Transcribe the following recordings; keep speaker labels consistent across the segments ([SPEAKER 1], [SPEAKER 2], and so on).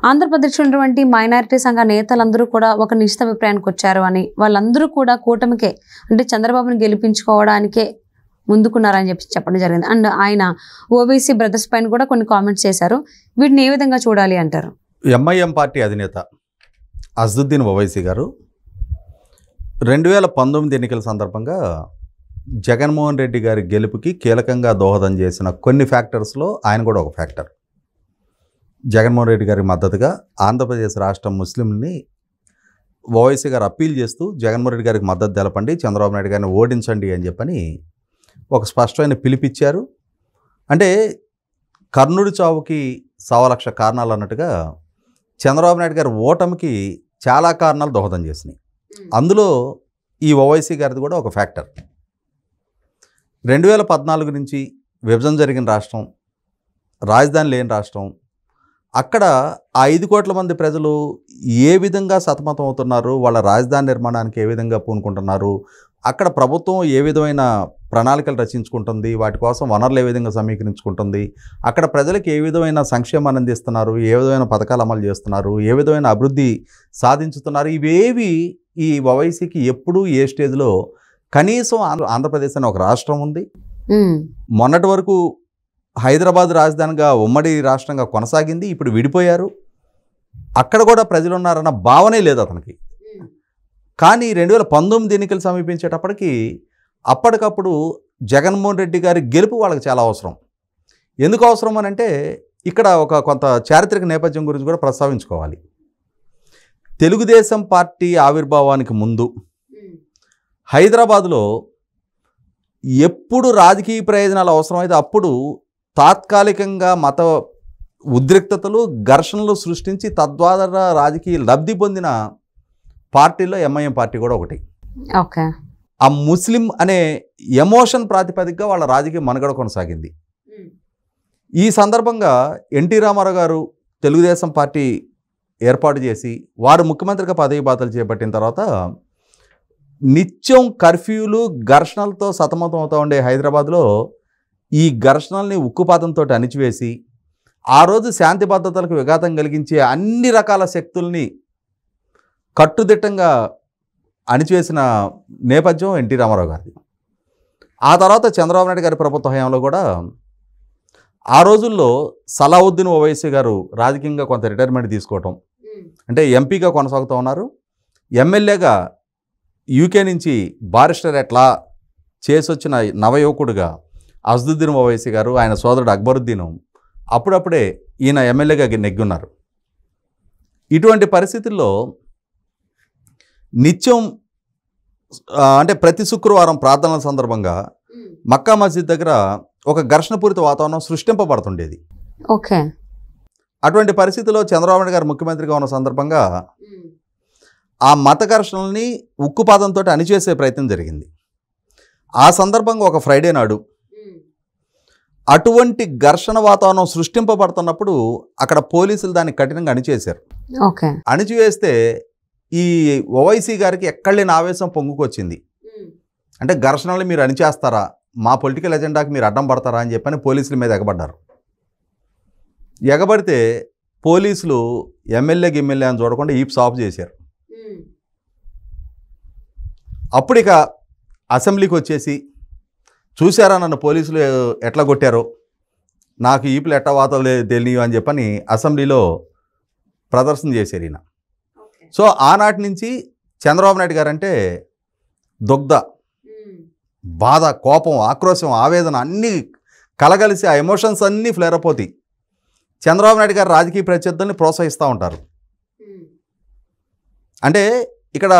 [SPEAKER 1] ఆంధ్రప్రదేశ్లో ఉన్నటువంటి మైనారిటీ సంఘ నేతలందరూ కూడా ఒక నిశ్చిత అభిప్రాయానికి వచ్చారు అని, వాళ్ళందరూ కూడా కూటమికే అంటే చంద్రబాబుని గెలిపించుకోవడానికే ముందుకున్నారని చెప్పడం జరిగింది. అండ్ ఆయన ఓబీసీ బ్రదర్స్ పైన కూడా కొన్ని కామెంట్స్ చేశారు. వీటిని ఏ విధంగా చూడాలి అంటారు?
[SPEAKER 2] ఎంఐఎం పార్టీ అధినేత అసదుద్దీన్ ఓవైసీ గారు 2019 ఎన్నికల సందర్భంగా జగన్మోహన్ రెడ్డి గారి గెలుపుకి కీలకంగా దోహదం చేసిన కొన్ని ఫ్యాక్టర్స్లో ఆయన కూడా ఒక ఫ్యాక్టర్. జగన్మోహన్ రెడ్డి గారికి మద్దతుగా ఆంధ్రప్రదేశ్ రాష్ట్రం ముస్లింలని ఓవైసీ గారు అప్పీల్ చేస్తూ జగన్మోహన్ రెడ్డి గారికి మద్దతు తెలపండి, చంద్రబాబు నాయుడు గారిని ఓడించండి అని చెప్పని ఒక స్పష్టమైన పిలిపిచ్చారు. అంటే కర్ణుడి చావుకి 1,00,000 కారణాలు అన్నట్టుగా చంద్రబాబు నాయుడు గారి ఓటమికి చాలా కారణాలు దోహదం చేసినాయి. అందులో ఈ ఓవైసీ గారిది కూడా ఒక ఫ్యాక్టర్. 2014 నుంచి విభజన జరిగిన రాష్ట్రం, రాజధాని లేని రాష్ట్రం, అక్కడ 5 కోట్ల మంది ప్రజలు ఏ విధంగా సతమతం అవుతున్నారు, వాళ్ళ రాజధాని నిర్మాణానికి ఏ విధంగా పూనుకుంటున్నారు, అక్కడ ప్రభుత్వం ఏ విధమైన ప్రణాళికలు రచించుకుంటుంది, వాటి కోసం వనరులు ఏ విధంగా సమీకరించుకుంటుంది, అక్కడ ప్రజలకు ఏ విధమైన సంక్షేమాన్ని అందిస్తున్నారు, ఏ విధమైన పథకాలు అమలు చేస్తున్నారు, ఏ విధమైన అభివృద్ధి సాధించుతున్నారు, ఇవేవి ఈ ఓవైసీకి ఎప్పుడు ఏ స్టేజ్లో కనీసం ఆంధ్రప్రదేశ్ అనే ఒక రాష్ట్రం ఉంది. మొన్నటి వరకు హైదరాబాద్ రాజధానిగా ఉమ్మడి రాష్ట్రంగా కొనసాగింది, ఇప్పుడు విడిపోయారు, అక్కడ కూడా ప్రజలు ఉన్నారన్న భావనే లేదు అతనికి. కానీ 2019 ఎన్నికలు సమీపించేటప్పటికి అప్పటికప్పుడు జగన్మోహన్ రెడ్డి గారి గెలుపు వాళ్ళకి చాలా అవసరం. ఎందుకు అవసరం అని అంటే ఇక్కడ కొంత చారిత్రక నేపథ్యం గురించి కూడా ప్రస్తావించుకోవాలి. తెలుగుదేశం పార్టీ ఆవిర్భావానికి ముందు హైదరాబాదులో ఎప్పుడు రాజకీయ ప్రయోజనాలు అవసరమైతే అప్పుడు తాత్కాలికంగా మత ఉద్రిక్తతలు, ఘర్షణలు సృష్టించి తద్వారా రాజకీయ లబ్ధి పొందిన పార్టీలో ఎంఐఎం పార్టీ కూడా ఒకటి.
[SPEAKER 1] ఓకే.
[SPEAKER 2] ఆ ముస్లిం అనే ఎమోషన్ ప్రాతిపదికగా వాళ్ళ రాజకీయ మనుగడ కొనసాగింది. ఈ సందర్భంగా ఎన్టీ రామారావు గారు తెలుగుదేశం పార్టీ ఏర్పాటు చేసి వారు ముఖ్యమంత్రిగా పదవి బాధ్యతలు చేపట్టిన తర్వాత నిత్యం కర్ఫ్యూలు, ఘర్షణలతో సతమతం అవుతూ ఉండే హైదరాబాద్లో ఈ ఘర్షణల్ని ఉక్కుపాతంతో అణిచివేసి ఆ రోజు శాంతి భద్రతలకు విఘాతం కలిగించే అన్ని రకాల శక్తుల్ని కట్టుదిట్టంగా అణిచివేసిన నేపథ్యం ఎన్టీ రామారావు గారిది. ఆ తర్వాత చంద్రబాబు నాయుడు గారి ప్రభుత్వ హయాంలో కూడా ఆ రోజుల్లో సలావుద్దీన్ ఓవైసీ గారు రాజకీయంగా కొంత రిటైర్మెంట్ తీసుకోవటం, అంటే ఎంపీగా కొనసాగుతూ ఉన్నారు. ఎమ్మెల్యేగా యూకే నుంచి బారిస్టర్ ఎట్లా చేసొచ్చిన నవయువకుడుగా అసదుద్దీన్ ఓవైసీ గారు, ఆయన సోదరుడు అక్బరుద్దీన్ అప్పుడప్పుడే ఈయన ఎమ్మెల్యేగా నెగ్గున్నారు. ఇటువంటి పరిస్థితుల్లో నిత్యం అంటే ప్రతి శుక్రవారం ప్రార్థనల సందర్భంగా మక్కా మస్జిద్ దగ్గర ఒక ఘర్షణపూరిత వాతావరణం సృష్టింపబడుతుండేది.
[SPEAKER 1] ఓకే.
[SPEAKER 2] అటువంటి పరిస్థితుల్లో చంద్రబాబు నాయుడు గారు ముఖ్యమంత్రిగా ఉన్న సందర్భంగా ఆ మత ఘర్షణల్ని ఉక్కుపాదంతో అణిచేసే ప్రయత్నం జరిగింది. ఆ సందర్భంగా ఒక ఫ్రైడే నాడు అటువంటి ఘర్షణ వాతావరణం సృష్టింపబడుతున్నప్పుడు అక్కడ పోలీసులు దాన్ని కఠినంగా అణిచేశారు.
[SPEAKER 1] ఓకే.
[SPEAKER 2] అణిచివేస్తే ఈ ఓవైసీ గారికి ఎక్కడలేని ఆవేశం పొంగుకొచ్చింది. అంటే ఘర్షణలు మీరు అణిచేస్తారా, మా పొలిటికల్ ఎజెండాకి మీరు అడ్డం పడతారా అని చెప్పని పోలీసుల మీద ఎగబడ్డారు. ఎగబడితే పోలీసులు ఎమ్మెల్యే అని చూడకుండా ఈప్స్ ఆఫ్ చేశారు. అప్పుడు ఇక అసెంబ్లీకి వచ్చేసి చూసారా నన్ను పోలీసులు ఎట్లా కొట్టారో, నాకు ఈపులు ఎట్లా వాతాలు తెలియవు అని చెప్పని అసెంబ్లీలో ప్రదర్శన చేశారు ఈయన. సో ఆనాటి నుంచి చంద్రబాబు నాయుడు గారు అంటే దుగ్ధ, బాధ, కోపం, ఆక్రోశం, ఆవేదన అన్నీ కలగలిసి ఆ ఎమోషన్స్ అన్నీ ఫ్లేర్ అయిపోతాయి. చంద్రబాబు నాయుడు గారు రాజకీయ ప్రత్యర్థుల్ని ప్రోత్సహిస్తూ ఉంటారు. అంటే ఇక్కడ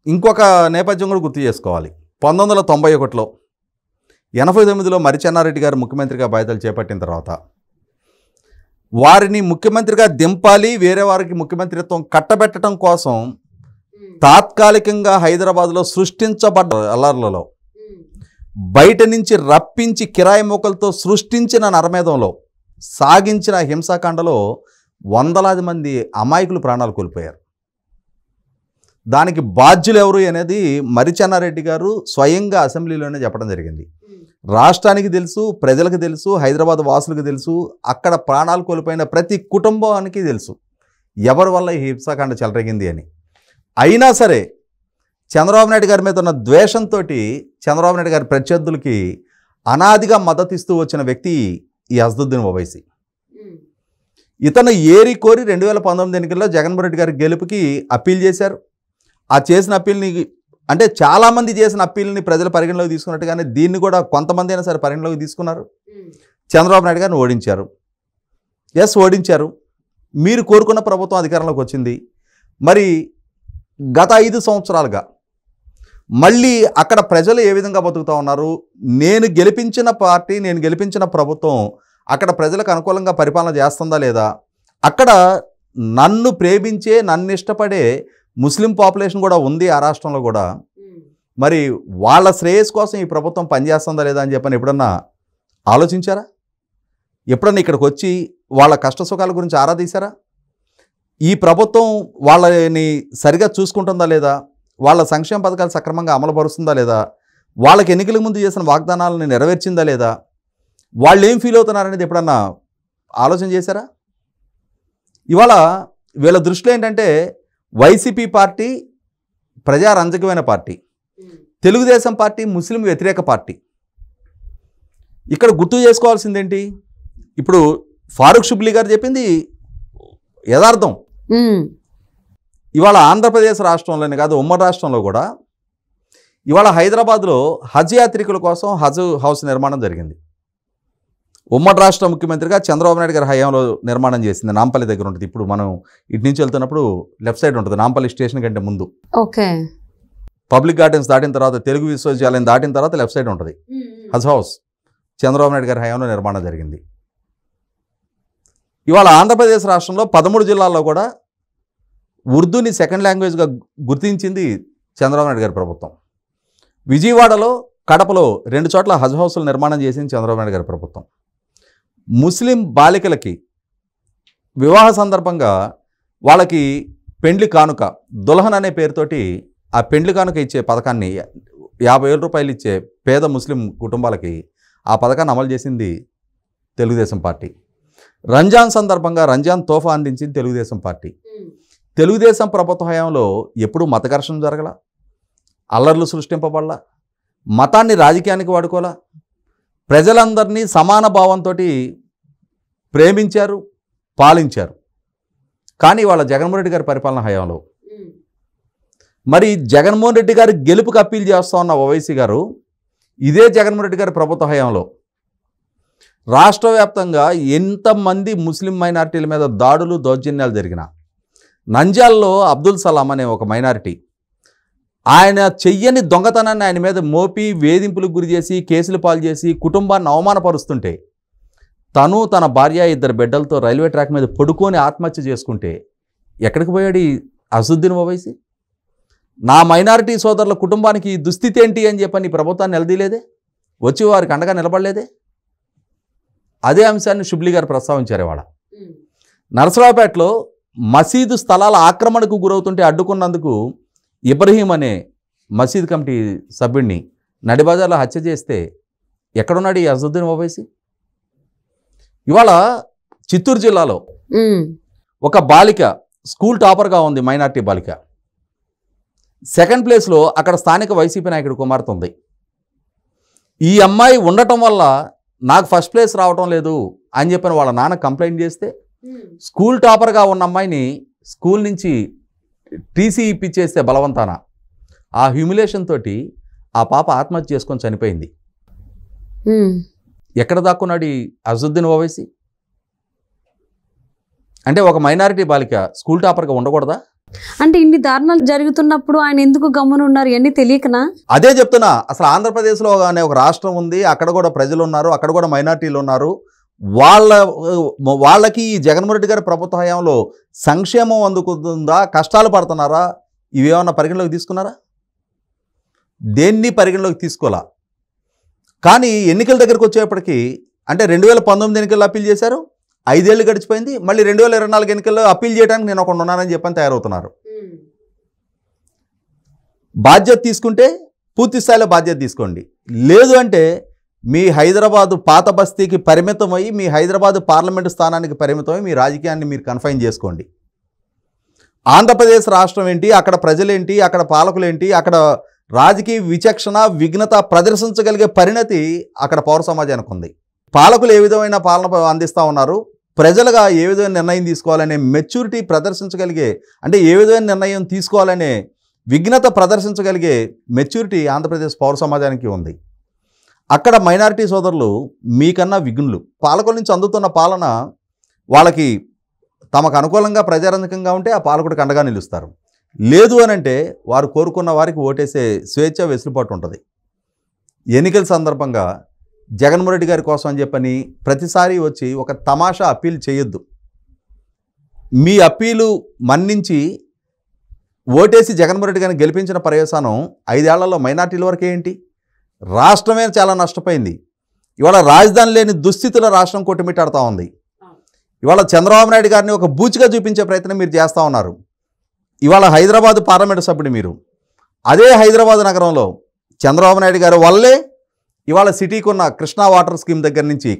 [SPEAKER 2] ఇంకొక నేపథ్యం కూడా గుర్తు చేసుకోవాలి. 1991లో 89లో మర్రిచెన్నారెడ్డి గారు ముఖ్యమంత్రిగా బాధ్యతలు చేపట్టిన తర్వాత వారిని ముఖ్యమంత్రిగా దింపాలి, వేరే వారికి ముఖ్యమంత్రిత్వం కట్టబెట్టడం కోసం తాత్కాలికంగా హైదరాబాద్లో సృష్టించబడ్డ అల్లర్లలో బయట నుంచి రప్పించి కిరాయి మూకలతో సృష్టించిన నరమేధంలో సాగించిన హింసాకాండలో వందలాది మంది అమాయకులు ప్రాణాలు కోల్పోయారు. దానికి బాధ్యులు ఎవరు అనేది మర్రిచెన్నారెడ్డి గారు స్వయంగా అసెంబ్లీలోనే చెప్పడం జరిగింది. రాష్ట్రానికి తెలుసు, ప్రజలకు తెలుసు, హైదరాబాద్ వాసులకు తెలుసు, అక్కడ ప్రాణాలు కోల్పోయిన ప్రతి కుటుంబానికి తెలుసు ఎవరి వల్ల ఈ హింసాకాండ చెలరేగింది అని. అయినా సరే చంద్రబాబు నాయుడు గారి మీద ఉన్న ద్వేషంతో చంద్రబాబు నాయుడు గారి ప్రత్యర్థులకి అనాదిగా మద్దతు ఇస్తూ వచ్చిన వ్యక్తి ఈ అసదుద్దీన్ ఓవైసీ. ఇతను ఏరి కోరి 2019 ఎన్నికల్లో జగన్మోహన్ రెడ్డి గారి గెలుపుకి అప్పీల్ చేశారు. ఆ చేసిన అప్పీల్ని అంటే చాలామంది చేసిన అప్పీల్ని ప్రజలు పరిగణలోకి తీసుకున్నట్టుగానే దీన్ని కూడా కొంతమంది అయినా సరే పరిగణలోకి తీసుకున్నారు. చంద్రబాబు నాయుడు గారిని ఓడించారు. ఓడించారు. మీరు కోరుకున్న ప్రభుత్వం అధికారంలోకి వచ్చింది. మరి గత 5 సంవత్సరాలుగా మళ్ళీ అక్కడ ప్రజలు ఏ విధంగా బతుకుతూ ఉన్నారు? నేను గెలిపించిన పార్టీ, నేను గెలిపించిన ప్రభుత్వం అక్కడ ప్రజలకు అనుకూలంగా పరిపాలన చేస్తుందా లేదా? అక్కడ నన్ను ప్రేమించే, నన్ను ఇష్టపడే ముస్లిం పాపులేషన్ కూడా ఉంది ఆ రాష్ట్రంలో కూడా. మరి వాళ్ళ శ్రేయస్ కోసం ఈ ప్రభుత్వం పనిచేస్తుందా లేదా అని చెప్పని ఎప్పుడన్నా ఆలోచించారా? ఎప్పుడన్నా ఇక్కడికి వచ్చి వాళ్ళ కష్ట సుఖాల గురించి ఆరా తీశారా? ఈ ప్రభుత్వం వాళ్ళని సరిగా చూసుకుంటుందా లేదా? వాళ్ళ సంక్షేమ పథకాలు సక్రమంగా అమలుపరుస్తుందా లేదా? వాళ్ళకి ఎన్నికల ముందు చేసిన వాగ్దానాలను నెరవేర్చిందా లేదా? వాళ్ళు ఏం ఫీల్ అవుతున్నారనేది ఎప్పుడన్నా ఆలోచన చేశారా? ఇవాళ వీళ్ళ దృష్టిలో ఏంటంటే వైసీపీ పార్టీ ప్రజారంజకమైన పార్టీ, తెలుగుదేశం పార్టీ ముస్లిం వ్యతిరేక పార్టీ. ఇక్కడ గుర్తు చేసుకోవాల్సిందేంటి? ఇప్పుడు ఫారూక్ షిబ్లీ గారు చెప్పింది యథార్థం. ఇవాళ ఆంధ్రప్రదేశ్ రాష్ట్రంలోనే కాదు, ఉమ్మడి రాష్ట్రంలో కూడా ఇవాళ హైదరాబాద్లో హజ్ యాత్రికుల కోసం హజ్ హౌస్ నిర్మాణం జరిగింది. ఉమ్మడి రాష్ట్ర ముఖ్యమంత్రిగా చంద్రబాబు నాయుడు గారి హయాంలో నిర్మాణం చేసింది. నాంపల్లి దగ్గర ఉంటుంది. ఇప్పుడు మనం ఇటు నుంచి వెళ్తున్నప్పుడు లెఫ్ట్ సైడ్ ఉంటుంది, నాంపల్లి స్టేషన్ కంటే ముందు.
[SPEAKER 1] ఓకే.
[SPEAKER 2] పబ్లిక్ గార్డెన్స్ దాటిన తర్వాత, తెలుగు విశ్వవిద్యాలయం దాటిన తర్వాత లెఫ్ట్ సైడ్ ఉంటుంది హజ్ హౌస్. చంద్రబాబు నాయుడు గారి హయాంలో నిర్మాణం జరిగింది. ఇవాళ ఆంధ్రప్రదేశ్ రాష్ట్రంలో 13 జిల్లాల్లో కూడా ఉర్దూని సెకండ్ లాంగ్వేజ్గా గుర్తించింది చంద్రబాబు నాయుడు గారి ప్రభుత్వం. విజయవాడలో, కడపలో 2 చోట్ల హజ్ హౌస్లు నిర్మాణం చేసింది చంద్రబాబు నాయుడు గారి ప్రభుత్వం. ముస్లిం బాలికలకి వివాహ సందర్భంగా వాళ్ళకి పెండ్లి కానుక, దుల్హన్ అనే పేరుతోటి ఆ పెండ్లి కానుక ఇచ్చే పథకాన్ని 50,000 రూపాయలు ఇచ్చే పేద ముస్లిం కుటుంబాలకి ఆ పథకాన్ని అమలు చేసింది తెలుగుదేశం పార్టీ. రంజాన్ సందర్భంగా రంజాన్ తోఫా అందించింది తెలుగుదేశం పార్టీ. తెలుగుదేశం ప్రభుత్వ హయాంలో ఎప్పుడూ మత ఘర్షణ జరగల, అల్లర్లు సృష్టింపబడలా, మతాన్ని రాజకీయానికి వాడుకోలా, ప్రజలందరినీ సమాన భావంతో ప్రేమించారు, పాలించారు. కానీ వాళ్ళ జగన్మోహన్ రెడ్డి గారి పరిపాలన హయాంలో మరి జగన్మోహన్ రెడ్డి గారి గెలుపుకి అప్పీల్ చేస్తూ ఉన్న ఓవైసీ గారు ఇదే జగన్మోహన్ రెడ్డి గారి ప్రభుత్వ హయాంలో రాష్ట్ర వ్యాప్తంగా ఎంతమంది ముస్లిం మైనారిటీల మీద దాడులు, దౌర్జన్యాలు జరిగిన, నంద్యాలలో అబ్దుల్ సలాం అనే ఒక మైనారిటీ ఆయన చెయ్యని దొంగతనాన్ని ఆయన మీద మోపి వేధింపులకు గురి చేసి కేసులు పాలు చేసి కుటుంబాన్ని అవమానపరుస్తుంటే తను తన భార్య 2 బిడ్డలతో రైల్వే ట్రాక్ మీద పడుకొని ఆత్మహత్య చేసుకుంటే ఎక్కడికి పోయాడు ఈ అసదుద్దీన్ ఓవైసీ? నా మైనారిటీ సోదరుల కుటుంబానికి దుస్థితి ఏంటి అని చెప్పని ప్రభుత్వాన్ని నిలదీయలేదే, వచ్చి వారికి అండగా నిలబడలేదే. అదే అంశాన్ని షిబ్లీ గారు ప్రస్తావించారు. ఇవాళ నరసరావుపేటలో మసీదు స్థలాల ఆక్రమణకు గురవుతుంటే అడ్డుకున్నందుకు ఇబ్రహీం అనే మసీద్ కమిటీ సభ్యుడిని నడిబజార్లో హత్య చేస్తే ఎక్కడున్నాడు ఈ అసదుద్దీన్ ఓవైసీ? ఇవాళ చిత్తూరు జిల్లాలో ఒక బాలిక స్కూల్ టాపర్గా ఉంది, మైనార్టీ బాలిక. 2nd ప్లేస్లో అక్కడ స్థానిక వైసీపీ నాయకుడు కుమార్తె ఉంది. ఈ అమ్మాయి ఉండటం వల్ల నాకు 1st ప్లేస్ రావటం లేదు అని చెప్పిన వాళ్ళ నాన్న కంప్లైంట్ చేస్తే స్కూల్ టాపర్గా ఉన్న అమ్మాయిని స్కూల్ నుంచి టీసీ ఇప్పించేస్తే బలవంతాన ఆ హ్యూమిలేషన్ తోటి ఆ పాప ఆత్మహత్య చేసుకొని చనిపోయింది. ఎక్కడ దాక్కున్నాడు ఈ అసదుద్దీన్ ఓవైసీ? అంటే ఒక మైనారిటీ బాలిక స్కూల్ టాపర్గా ఉండకూడదా?
[SPEAKER 1] అంటే ఇన్ని దారుణాలు జరుగుతున్నప్పుడు ఆయన ఎందుకు గమ్మునున్నారు? ఇవన్నీ తెలియకనా?
[SPEAKER 2] అదే చెప్తున్నా. అసలు ఆంధ్రప్రదేశ్లో అనే ఒక రాష్ట్రం ఉంది, అక్కడ కూడా ప్రజలు ఉన్నారు, అక్కడ కూడా మైనారిటీలు ఉన్నారు. వాళ్ళకి ఈ జగన్మోహన్ రెడ్డి గారి ప్రభుత్వ హయాంలో సంక్షేమం అందుకుంటుందా, కష్టాలు పడుతున్నారా, ఇవేమన్నా పరిగణలోకి తీసుకున్నారా? దేన్ని పరిగణలోకి తీసుకోవాలా. కానీ ఎన్నికల దగ్గరకు వచ్చేప్పటికి అంటే 2019 ఎన్నికల్లో అప్పీల్ చేశారు, 5 ఏళ్ళు గడిచిపోయింది. మళ్ళీ 2024 ఎన్నికల్లో అప్పీల్ చేయడానికి నేను ఒకడు ఉన్నానని చెప్పని తయారవుతున్నారు. బాధ్యత తీసుకుంటే పూర్తి స్థాయిలో బాధ్యత తీసుకోండి, లేదు అంటే మీ హైదరాబాదు పాత బస్తీకి పరిమితమై మీ హైదరాబాదు పార్లమెంటు స్థానానికి పరిమితమై మీ రాజకీయాన్ని మీరు కన్ఫైన్ చేసుకోండి. ఆంధ్రప్రదేశ్ రాష్ట్రం ఏంటి, అక్కడ ప్రజలేంటి, అక్కడ పాలకులేంటి, అక్కడ రాజకీయ విచక్షణ విఘ్నత ప్రదర్శించగలిగే పరిణతి అక్కడ పౌర సమాజానికి ఉంది. పాలకులు ఏ విధమైన పాలన అందిస్తూ ఉన్నారు, ప్రజలుగా ఏ విధమైన నిర్ణయం తీసుకోవాలనే మెచ్యూరిటీ ప్రదర్శించగలిగే, అంటే ఏ విధమైన నిర్ణయం తీసుకోవాలనే విఘ్నత ప్రదర్శించగలిగే మెచ్యూరిటీ ఆంధ్రప్రదేశ్ పౌర సమాజానికి ఉంది. అక్కడ మైనారిటీ సోదరులు మీకన్నా విఘ్నులు. పాలకుల నుంచి అందుతున్న పాలన వాళ్ళకి తమకు అనుకూలంగా ప్రజారంజకంగా ఉంటే ఆ పాలకుడికి అండగా నిలుస్తారు. లేదు అనంటే వారు కోరుకున్న వారికి ఓటేసే స్వేచ్ఛ వెసులుబాటు ఉంటుంది. ఎన్నికల సందర్భంగా జగన్మోహన్ రెడ్డి గారి కోసం అని చెప్పని ప్రతిసారి వచ్చి ఒక తమాషా అప్పీల్ చేయొద్దు. మీ అప్పీలు మన్నించి ఓటేసి జగన్మోహన్ రెడ్డి గారిని గెలిపించిన పర్యవసానం 5 ఏళ్లలో మైనార్టీల వరకు ఏంటి, రాష్ట్రమే చాలా నష్టపోయింది. ఇవాళ రాజధాని లేని దుస్థితిలో రాష్ట్రం కొట్టుమిట్టాడుతూ ఉంది. ఇవాళ చంద్రబాబు నాయుడు గారిని ఒక బూచిగా చూపించే ప్రయత్నం మీరు చేస్తూ ఉన్నారు. ఇవాళ హైదరాబాదు పార్లమెంటు సభ్యుడు మీరు. అదే హైదరాబాదు నగరంలో చంద్రబాబు నాయుడు గారు వల్లే ఇవాళ సిటీకి ఉన్న కృష్ణా వాటర్ స్కీమ్ దగ్గర నుంచి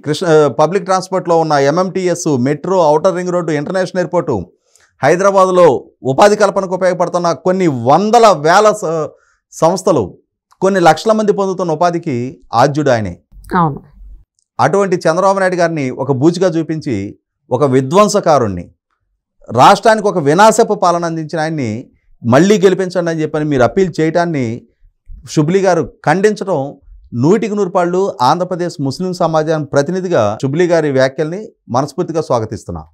[SPEAKER 2] పబ్లిక్ ట్రాన్స్పోర్ట్లో ఉన్న MMTS, metro, outer ring road, international airport, హైదరాబాదులో ఉపాధి కల్పనకు ఉపయోగపడుతున్న కొన్ని వందల వేల సంస్థలు, కొన్ని లక్షల మంది పొందుతున్న ఉపాధికి ఆద్యుడు ఆయనే.
[SPEAKER 1] అవును.
[SPEAKER 2] అటువంటి చంద్రబాబు నాయుడు గారిని ఒక బూచిగా చూపించి ఒక విధ్వంసకారుణ్ణి, రాష్ట్రానికి ఒక వినాశపు పాలన అందించిన ఆయన్ని మళ్ళీ గెలిపించండి అని చెప్పని మీరు అప్పీల్ చేయటాన్ని షుబ్లీ గారు ఖండించడం 100కి 100 పాళ్ళు ఆంధ్రప్రదేశ్ ముస్లిం సమాజం ప్రతినిధిగా షుబ్లీ గారి వ్యాఖ్యల్ని మనస్ఫూర్తిగా స్వాగతిస్తున్నాను.